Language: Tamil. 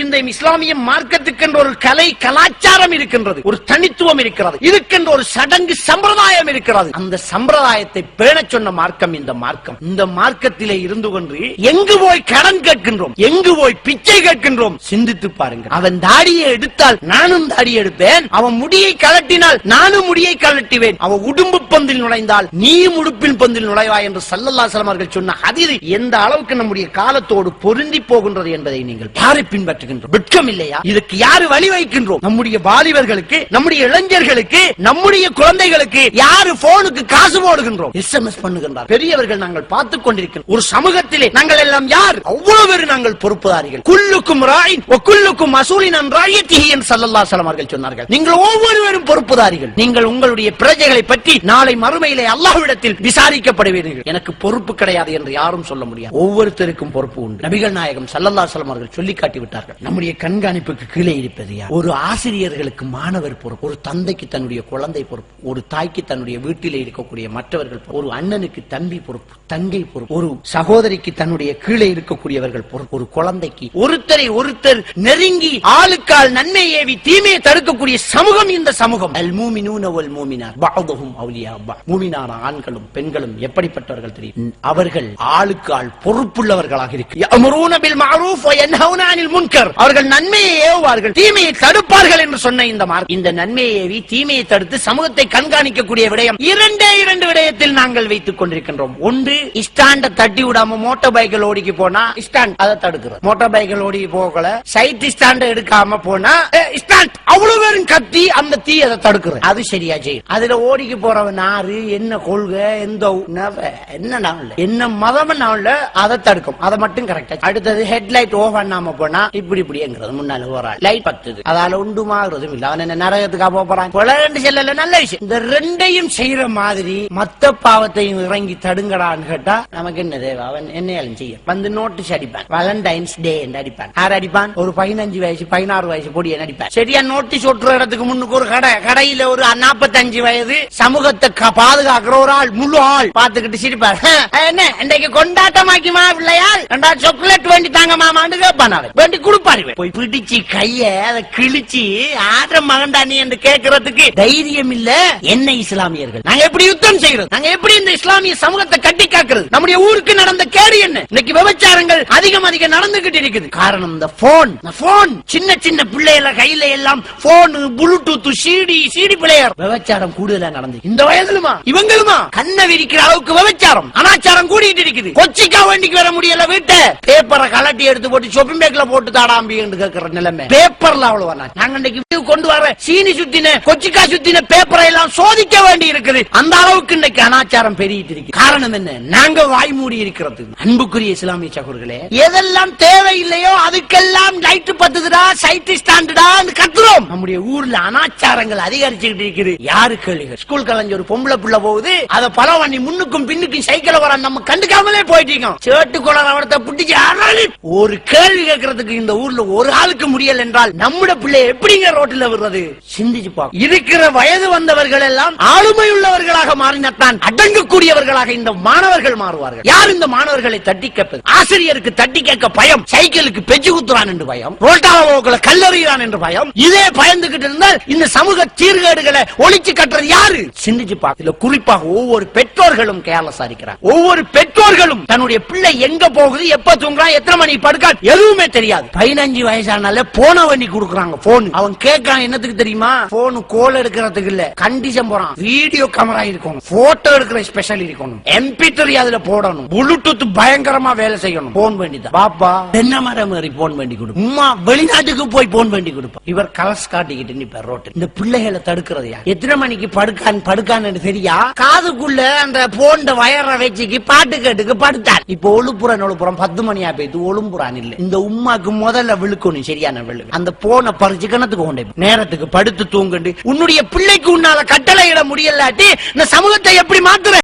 இந்த இஸ்லாமிய மார்க்கத்துக்கென்ற ஒரு கலை கலாச்சாரம் இருக்கின்றது, ஒரு தனித்துவம் இருக்கிறது, இதுக்கென்ற ஒரு சடங்கு சம்பிரதாயம் இருக்கிறது. அந்த சம்பிரதாயத்தை பேணச் சொன்ன மார்க்கம் இந்த மார்க்கம். இந்த மார்க்கத்திலே இருந்து கொண்டு எங்கு போய் கடன் கேட்கின்றோம், எங்கு போய் பிச்சை கேட்கின்றோம், சிந்தித்து பாருங்கள். அவன் தாடியை எடுத்தால் நானும் தாடி எடுப்பேன், அவன் முடியை கலட்டினால் நானும் முடியை கலட்டுவேன், அவன் உடும்பு பந்தில் நுழைந்தால் நீயும் உடுப்பின் பந்தில் நுழைவாய் என்று ஸல்லல்லாஹு அலைஹி வஸல்லம் அவர்கள் சொன்ன ஹதீஸ் எந்த அளவுக்கு நம்முடைய காலத்தோடு பொருந்தி போகின்றது என்பதை நீங்கள் யாரை பின்பற்றுகின்றோம்? வெட்கம் இல்லையா? இதுக்கு யாரு வழி வைக்கின்றோம்? நம்முடைய வாலிபர்களுக்கு, நம்முடைய இளைஞர்களுக்கு, நம்முடைய குழந்தைகளுக்கு யாரு போனுக்கு காசு போடுகின்றோம், SMS பண்ணுகின்றார். பெரியவர்கள் நாங்கள் பார்த்துக் கொண்டிருக்கிறோம். ஒரு சமூகத்திலே நாங்கள் எல்லாம் யார்? அவ்வளவு பேர் நாங்கள் பொறுப்புதாரிகள். குல்லுக்கும் ராயின் வ குல்லுக்கும் மஸூலின் அன் ராயித்திஹி என்று ஸல்லல்லாஹு அலைஹி வஸல்லம் அவர்கள் சொன்னார்கள். நீங்கள் ஒவ்வொருவரும் பொறுப்புதாரிகள். நீங்கள் உங்களுடைய பிரஜைகளை பற்றி நாளை மறுமையிலே அல்லாஹ்விடத்தில் விசாரிக்கப்படுவீர்கள். எனக்கு பொறுப்பு கிடையாது என்று யாரும் சொல்ல முடியாது. ஒவ்வொருத்தருக்கும் பொறுப்பு உண்டு. நபிகள் நாயகம் ஸல்லல்லாஹு அலைஹி வஸல்லம் அவர்கள் சொல்லி காட்டி விட்டார்கள். நம்முடைய கண்காணிப்புக்கு கீழே இருப்பது யார்? ஒரு ஆசிரியர்களுக்கு மாணவர் பொறுப்பு, ஒரு தந்தைக்கு தன்னுடைய குழந்தை பொறுப்பு, ஒரு தாய்க்கு தன்னுடைய வீட்டிலே இருக்கக்கூடிய மற்றவர்கள் பொறுப்பு, ஒரு அண்ணனுக்கு தம்பி பொறுப்பு, தங்கை பொறுப்பு, ஒரு சகோதரிக்கு தன்னுடைய கீழே இருக்கக்கூடியவர்கள் பொறுப்பு, ஒரு குழந்தைக்கு ஒருத்தரை ஒருத்தர் நெருங்கி ஆளுக்கால் நன்மை ஏவி தீமையை தடுக்கக்கூடிய சமூகம் இந்த சமூகம். அல் மூமினூன வல் மூமினாத் பஅதுஹும் அவுலியா பஅத். மூமினான ஆண்களும் பெண்களும் எப்படிப்பட்டவர்கள் தெரியும்? அவர்கள் ஆளுக்கு ஆள் பொறுப்புள்ளவர்களாக இருக்கிறார்கள். யஅமுரூன பில் மஅரூஃப் வ யன்ஹவுன அனில் முன்கர். அவர்கள் நன்மையை ஏவுவார்கள், தீமையை தடுப்பார்கள் என்று சொன்ன இந்த மார்க்கம் இந்த நன்மையை ஏவி தீமையை தடுத்து சமூகத்தை கண்காணிக்கக்கூடிய விடயம் இரண்டு விடயத்தில் நாங்கள் வைத்துக் கொண்டிருக்கின்றோம். ஒன்று, ஸ்டாண்ட தட்டி விடாம மோட்டார் பைக்கில் ஓடிக்கு போனா ஸ்டாண்ட் அதை தடுக்கிறது. மோட்டார் பைக்கில் ஓடி போகல சைட் ஸ்டாண்ட் எடுக்காம போனா ஸ்டாண்ட் அவ்வளவு பேரும் கத்தி அந்த தீ அதை தடுக்கிறது. அது சரியா செய்யும். அதுல ஓடிக்கு போறவன் யாரு, என்ன கொள்கை, எந்த என்ன மதம் அதை தடுக்கும். அதை மட்டும் கரெக்டா. அடுத்தது ஹெட்லைட் ஓஃப் பண்ணாம போனா இப்படிங்கிறது முன்னால ஒரு லைட் பத்துது, அதால உண்டுமாகிறதும் இல்ல. அவன் என்ன நரகத்துக்காக போறான் செல்ல நல்ல விஷயம். இந்த ரெண்டையும் செய்யற மாதிரி மத்த பாவத்தையும் இறங்கி தடுங்கடான்னு கேட்டா நமக்கு என்ன தேவை? அவன் என்னையாலும் செய்ய வந்து நோட்டீஸ் அடிப்பான். வேலண்டைன்ஸ் டே என்று அடிப்பான். யார் அடிப்பான்? ஒரு 15 வயசு 16 வயசு பொடியை அடிப்பான். சரியா நோட்டீஸ் ஒட்டுற இடத்துக்கு முன்னுக்கு ஒரு கடையில ஒரு 45 வயது சமூகத்தை பாதுகாக்கிற ஒரு ஆள் முழு ஆள் பாத்துக்கிட்டு சிரிப்பார். என்ன இன்றைக்கு கொண்டாட்டமாக்கிமா பிள்ளையார் சாக்லேட் வேண்டி தாங்க மாமான்னு கேட்பான். வேண்டி கொடுப்பாரு. போய் பிடிச்சு கைய அதை கிழிச்சு ஆடுற மகண்டானி என்று கேட்கறதுக்கு தைரியம் இல்ல. என்ன இஸ்லாமியர்கள் நாங்க எப்படி யுத்தம் செய்யறது? நாங்க எப்படி இந்த இஸ்லாமிய சமூகத்தை கட்டி காக்கிறது? நம்முடைய ஊருக்கு நடந்த கேடு என்ன? இன்னைக்கு விபச்சாரங்கள் அதிகம் நடந்துகிட்டு இருக்குது. காரணம் இந்த போன். சின்ன பிள்ளைகள கையில எல்லாம் போன், ப்ளூடூத், சிடி பிளேயர். விபச்சாரம் கூடுதலா நடந்து இந்த வயதுலுமா இவங்களுமா கண்ணை விரிக்கிற அளவுக்கு விபச்சாரம் அனாச்சாரம் கூடிட்டு இருக்குது. கொச்சிக்கா வேண்டிக்கு வர முடியல. வீட்டை பேப்பரை கலட்டி எடுத்து போட்டு ஷாப்பிங் பேக்ல போட்டு தாடாம்பி என்று கேட்கிற நிலைமை. பேப்பர்ல அவ்வளவு நாங்க இன்னைக்கு கொண்டு வர சீனி சுத்தின கொச்சிக்கா சுத்தின பேப்பரை எல்லாம் சோதிக்க வேண்டி இருக்குது. அந்த அளவுக்கு இன்னைக்கு அனாச்சாரம் பெருகிட்டு இருக்கு. காரணம் என்ன? நாங்க வாய் மூடி இருக்கிறது. அன்புக்குரிய இஸ்லாமிய சகோதரர்களே, எதெல்லாம் தேவையில்லையோ அதுக்கெல்லாம் லைட் பத்துதுடா, சைட் ஸ்டாண்டுடா கத்துறோம். நம்முடைய ஊர்ல அனாச்சாரங்கள் அதிகரிச்சுக்கிட்டு இருக்குது. யாரு கேளுங்க? ஸ்கூல் கலைஞர் ஒரு பொம்பளை புள்ள போகுது, அதை பல பண்ணி முன்னுக்கும் பின்னுக்கும் சைக்கிள் வர நம்ம கண்டுக்காமலே போயிட்டு இருக்கோம். சேட்டு குளம் அவரத்தை பிடிச்சு ஒரு கேள்வி கேட்கறதுக்கு இந்த ஊர்ல ஒரு ஆளுக்கு முடியல என்றால் நம்முடைய பிள்ளை எப்படிங்க ரோட்டில் விடுறது? சிந்திச்சு பார்க்க. இருக்கிற வயது வந்தவர்கள் எல்லாம் ஆளுமை உள்ளவர்களாக மாறினத்தான் அடங்கக்கூடியவர்களாக இந்த மாணவர்கள் மாறுவார்கள். யார் இந்த மாணவர்களை தட்டி கேட்பது? ஆசிரியருக்கு தட்டி கேட்க பயம், சைக்கிளுக்கு பெஞ்சு குத்துறான் என்று பயம், ரோட்டால கல்லறிகிறான் என்று பயம். இதே பயந்துகிட்டு இருந்தால் இந்த சமூக சீர்கேடுகளை ஒழிச்சு கட்டுறது யாரு? சிந்திச்சு பார்க்க. குறிப்பாக ஒவ்வொரு பெற்றோர்களும் கேர்லெஸ்ஸா இருக்கிறார். ஒவ்வொரு பெற்றோர்களும் தன்னுடைய பிள்ளை எங்க போகுது, எப்ப தூங்குறான், எத்தனை மணி படுக்கான் எதுவுமே தெரியாது. 15 வயசானால போன வண்டி கொடுக்குறாங்க. போன் அவன் கேட்கான். என்னத்துக்கு தெரியுமா? போன் கோல் எடுக்கிறதுக்கு இல்ல, கண்டிஷன் போறான். வீடியோ கேமரா இருக்கணும், போட்டோ எடுக்கிற ஸ்பெஷல் இருக்கணும், MP3 அதுல போடணும், ப்ளூடூத் பயங்கரமா வேலை செய்யணும். போன் வேண்டி தான் பாப்பா என்ன மாதிரி போன் வேண்டி கொடு. உமா வெளிநாட்டுக்கு போய் போன் வேண்டி கொடுப்பான். இவர் கலஸ் காட்டிக்கிட்டு நிப்பார் ரோட்டு. இந்த பிள்ளைகளை தடுக்கிறது யார்? எத்தனை மணிக்கு படுக்கான்னு தெரியா? காதுக்குள்ள அந்த போன் வயர வச்சுக்கு பாட்டு கேட்டுக்கு படுத்தான். இப்ப ஒழுப்புறம் 10 மணியா போயிட்டு ஒழும்புறான் இல்ல. இந்த உமாக்கு முதல்ல விழுக்கணும், சரியான விழு. அந்த போனை பறிச்சு கணத்துக்கு கொண்டே நேரத்துக்கு படுத்து தூங்குண்டு உன்னுடைய பிள்ளைக்கு உன்னால கட்டளை இட முடியலாட்டி இந்த சமூகத்தை எப்படி மாத்துற?